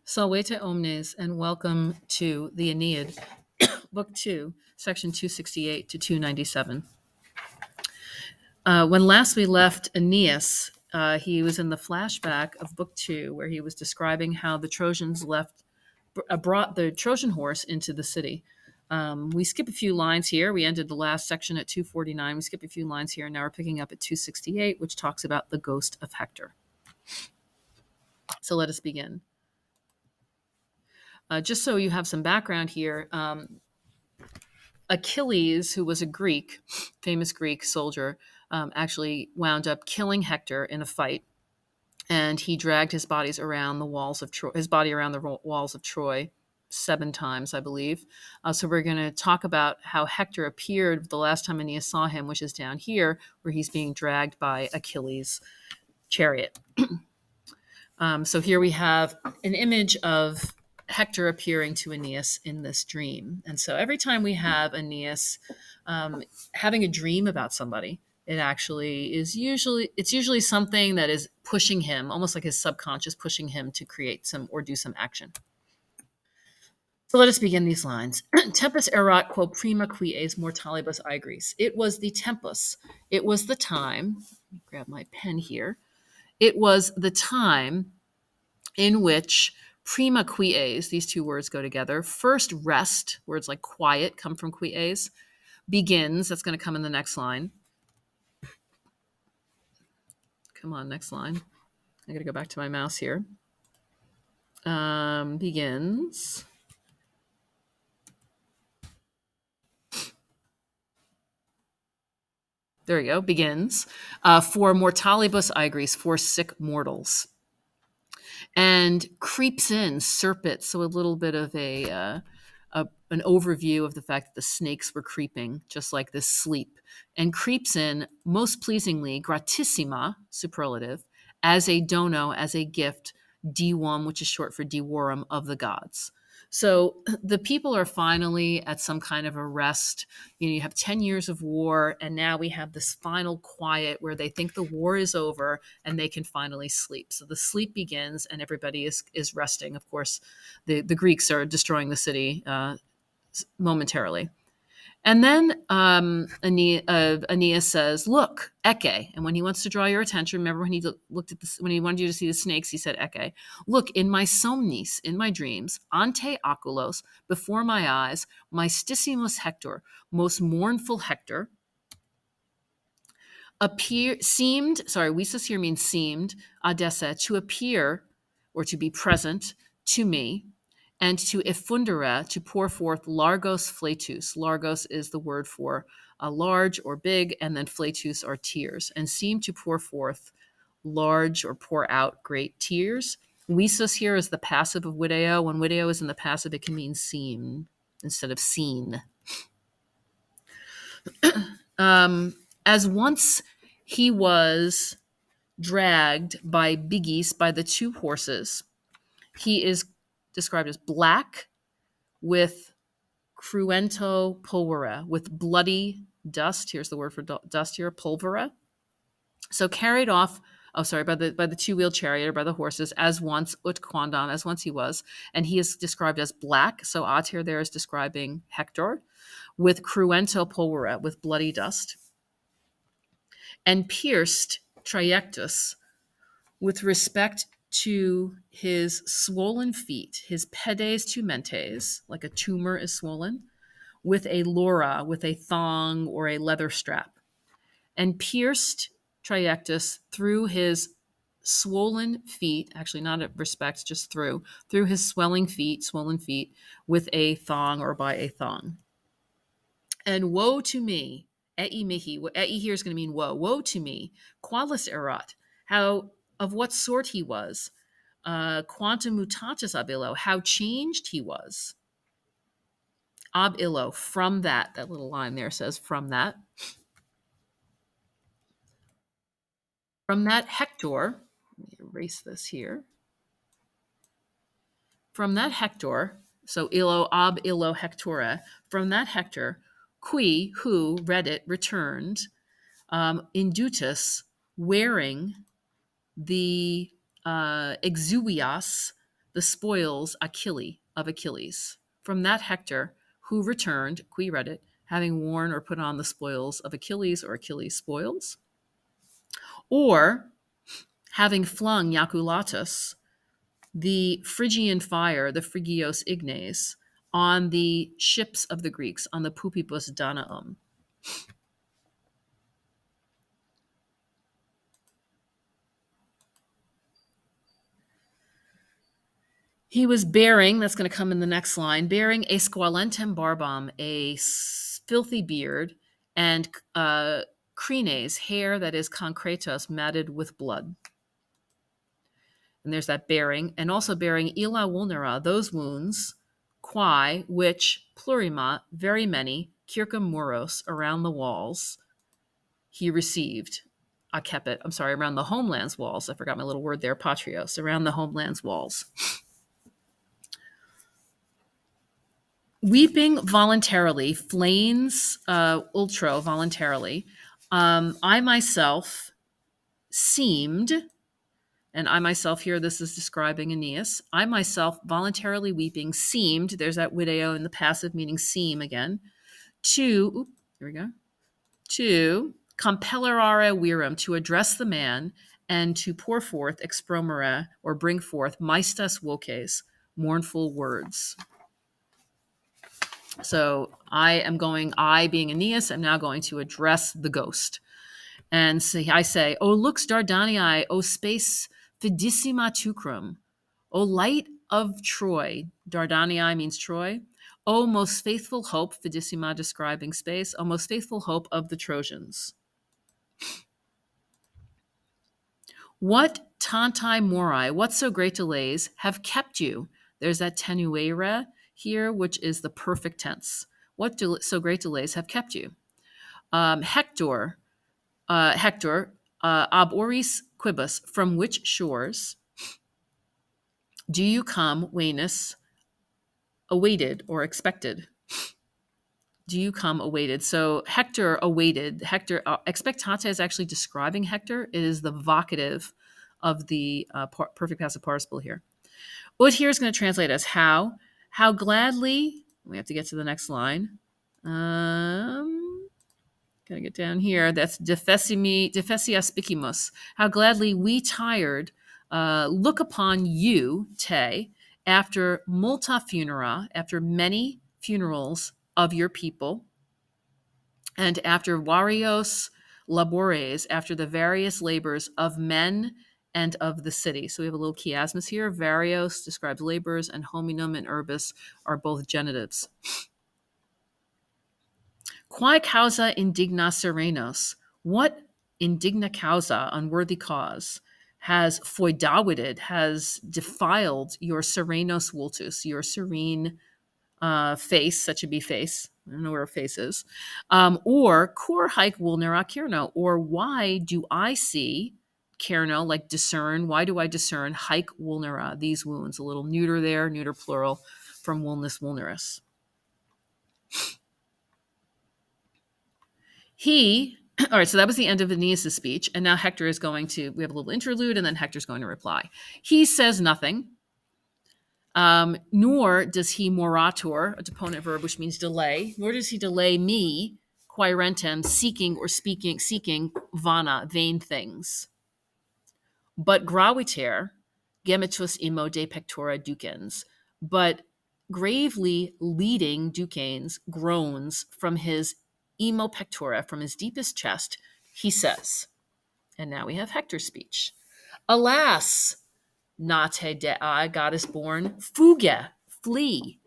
Salvete omnes, and welcome to the Aeneid, Book 2, Section 268 to 297. When last we left Aeneas, he was in the flashback of Book 2, where he was describing how the Trojans brought the Trojan horse into the city. We skip a few lines here. We ended the last section at 249. We skip a few lines here, and now we're picking up at 268, which talks about the ghost of Hector. So let us begin. Just so you have some background here, Achilles, who was a famous Greek soldier, actually wound up killing Hector in a fight, and he dragged his body around the walls of Troy 7 times, I believe. So we're going to talk about how Hector appeared the last time Aeneas saw him, which is down here, where he's being dragged by Achilles' chariot. So here we have an image of Hector appearing to Aeneas in this dream. And so every time we have Aeneas having a dream about somebody, it's usually something that is pushing him, almost like his subconscious pushing him to create some or do some action. So let us begin these lines. Tempus erat quo prima quies mortalibus aegris. It was the tempus. It was the time. Let me grab my pen here. It was the time in which prima quies, these two words go together. First rest, words like quiet come from quies. Begins, that's going to come in the next line. Come on, next line. I got to go back to my mouse here. Begins. There we go, begins. For mortalibus aegris, for sick mortals. And creeps in, serpent, so a little bit of an overview of the fact that the snakes were creeping, just like this sleep, and creeps in most pleasingly, gratissima, superlative, as a dono, as a gift, diwam, which is short for divorum, of the gods. So the people are finally at some kind of a rest. You have 10 years of war, and now we have this final quiet where they think the war is over and they can finally sleep. So the sleep begins and everybody is resting. Of course, the Greeks are destroying the city momentarily. And then Aeneas says, "Look, Ecce." And when he wants to draw your attention, remember when he looked at when he wanted you to see the snakes, he said, "Ecce. Look, in my somnis, in my dreams, ante oculos, before my eyes, mystissimus Hector, most mournful Hector, Visus here means seemed, adesse, to appear or to be present to me, and to effundere, to pour forth largos flatus. Largos is the word for large or big, and then flatus are tears, and seem to pour forth large or pour out great tears. Visus here is the passive of video. When video is in the passive, it can mean seem instead of seen. As once he was dragged by biggies, by the 2 horses, he is described as black with cruento pulvera, with bloody dust. Here's the word for dust here, pulvera. So carried off, by the 2-wheeled chariot, or by the horses, as once, ut quondam, as once he was. And he is described as black. So Atir there is describing Hector, with cruento pulvera, with bloody dust. And pierced trajectus, with respect to his swollen feet, his pedes tumentes, like a tumor is swollen, with a lora, with a thong or a leather strap, and pierced trajectus through his swollen feet, actually not at respect, just through his swollen feet, with a thong or by a thong. And woe to me, ei mihi, ei here is going to mean woe to me, qualis erat, how, of what sort he was, quantum mutatis ab illo, how changed he was. Ab illo, from that little line there says from that. From that Hector, let me erase this here. From that Hector, so illo, ab illo Hectora, from that Hector, qui, who, read it, returned, indutus, wearing the exuvias, the spoils of Achilles. From that Hector, who returned, qui reddit, having worn or put on the spoils of Achilles or Achilles' spoils, or having flung Iaculatus, the Phrygian fire, the Phrygios ignes, on the ships of the Greeks, on the Pupibus Danaum. He was bearing, that's going to come in the next line, bearing a squalentem barbam, a filthy beard, and crines, hair that is concretos, matted with blood. And there's that bearing, and also bearing illa vulnera, those wounds, quae, which plurima, very many, circum muros, around the walls, he received. Acepit, I'm sorry, around the homeland's walls. I forgot my little word there, patrios, around the homeland's walls. Weeping voluntarily, flains ultro voluntarily. I myself seemed, and I myself here, this is describing Aeneas. I myself voluntarily weeping seemed, there's that video in the passive meaning seem again, here we go, to compellere virum, to address the man, and to pour forth, expromere, or bring forth, maestas voces, mournful words. So I being Aeneas, am now going to address the ghost. And so I say, O lux Dardanii, O space fidissima tucrum, O light of Troy, Dardanii means Troy, O most faithful hope, fidissima describing space, O most faithful hope of the Trojans. What tantai morai, what so great delays have kept you? There's that tenuere here, which is the perfect tense. What so great delays have kept you? Hector, ab oris quibus, from which shores do you come, Venus, awaited or expected? Do you come awaited? So Hector awaited. Hector, expectante is actually describing Hector. It is the vocative of the perfect passive participle here. Ut here is going to translate as how gladly, we have to get to the next line. Gotta get down here. That's defesia spicimus. How gladly we tired look upon you, te, after multa funera, after many funerals of your people, and after varios labores, after the various labors of men and of the city. So we have a little chiasmus here. Varios describes labors, and hominum and urbis are both genitives. Quae causa indigna serenos? What indigna causa, unworthy cause, has foidavided, has defiled your serenos vultus, your serene face, that should be face. I don't know where a face is. Or cor haec vulnera cerno, or why do I see cerno, like discern, why do I discern haec vulnera, these wounds, a little neuter there, neuter plural from vulnus vulnerus. All right, so that was the end of Aeneas' speech. And now Hector is going to, we have a little interlude, and then Hector's going to reply. He says nothing, nor does he morator, a deponent verb, which means delay, nor does he delay me, quairentem, seeking vana, vain things. But graviter, gemitus imo de pectora ducens, but gravely leading ducanes groans from his emo pectora, from his deepest chest, he says, and now we have Hector's speech. Alas, nate dei, goddess born, fuge, flee,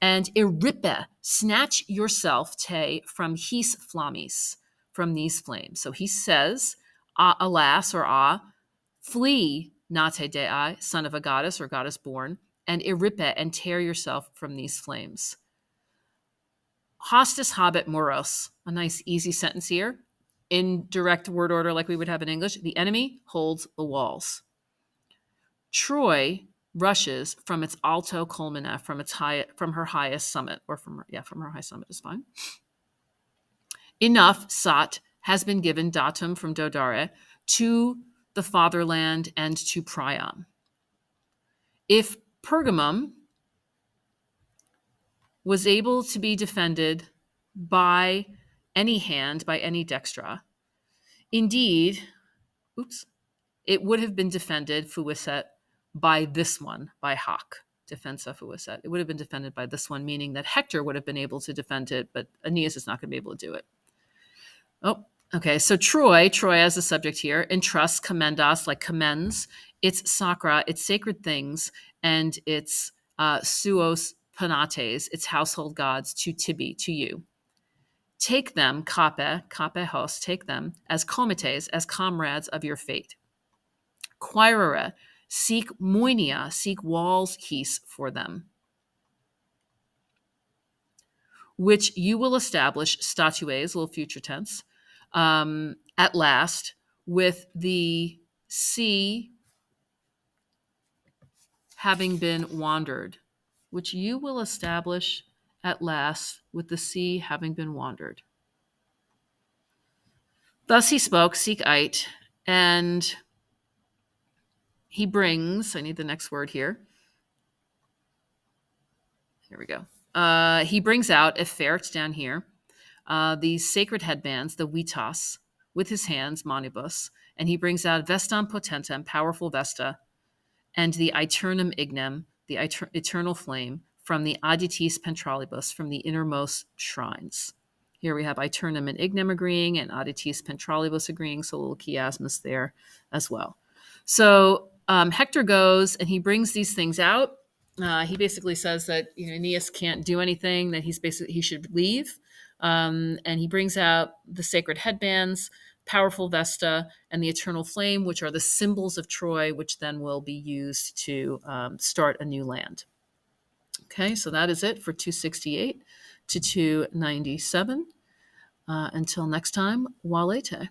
and eripe, snatch yourself, te, from his flammis, from these flames. So he says, alas, or flee, nate dei, son of a goddess or goddess born, and eripe, and tear yourself from these flames. Hostis habet moros, a nice easy sentence here. In direct word order like we would have in English, the enemy holds the walls. Troy rushes from its alto culmina, from her highest summit, or from her high summit is fine. Enough sat has been given datum from Dodare to the fatherland and to Priam. If Pergamum was able to be defended by any hand, by any dextra. Indeed, oops, it would have been defended, Fuiset, by this one, by Hawk, Defensa Fuiset. It would have been defended by this one, meaning that Hector would have been able to defend it, but Aeneas is not going to be able to do it. Oh, okay. So Troy as a subject here, entrusts, commendas, like commends, its sacra, its sacred things, and its suos penates, its household gods, to Tibi, to you. Take them, kape hos, take them, as comites, as comrades of your fate. Quaerere, seek moinia, seek walls his for them, which you will establish, statues, little future tense, at last, with the sea having been wandered, which you will establish at last with the sea having been wandered. Thus he spoke, seek ite, and he brings, I need the next word here. Here we go. He brings out Efert down here, these sacred headbands, the vitas, with his hands, manibus, and he brings out vestam potentem, powerful vesta, and the aeternum ignem, the eternal flame, from the aditis pentralibus, from the innermost shrines. Here we have aeternum and ignem agreeing, and aditis pentralibus agreeing, so a little chiasmus there as well. So Hector goes and he brings these things out. He basically says that Aeneas can't do anything, that he should leave. And he brings out the sacred headbands, powerful Vesta, and the eternal flame, which are the symbols of Troy, which then will be used to start a new land. Okay, so that is it for 268 to 297. Until next time, walete.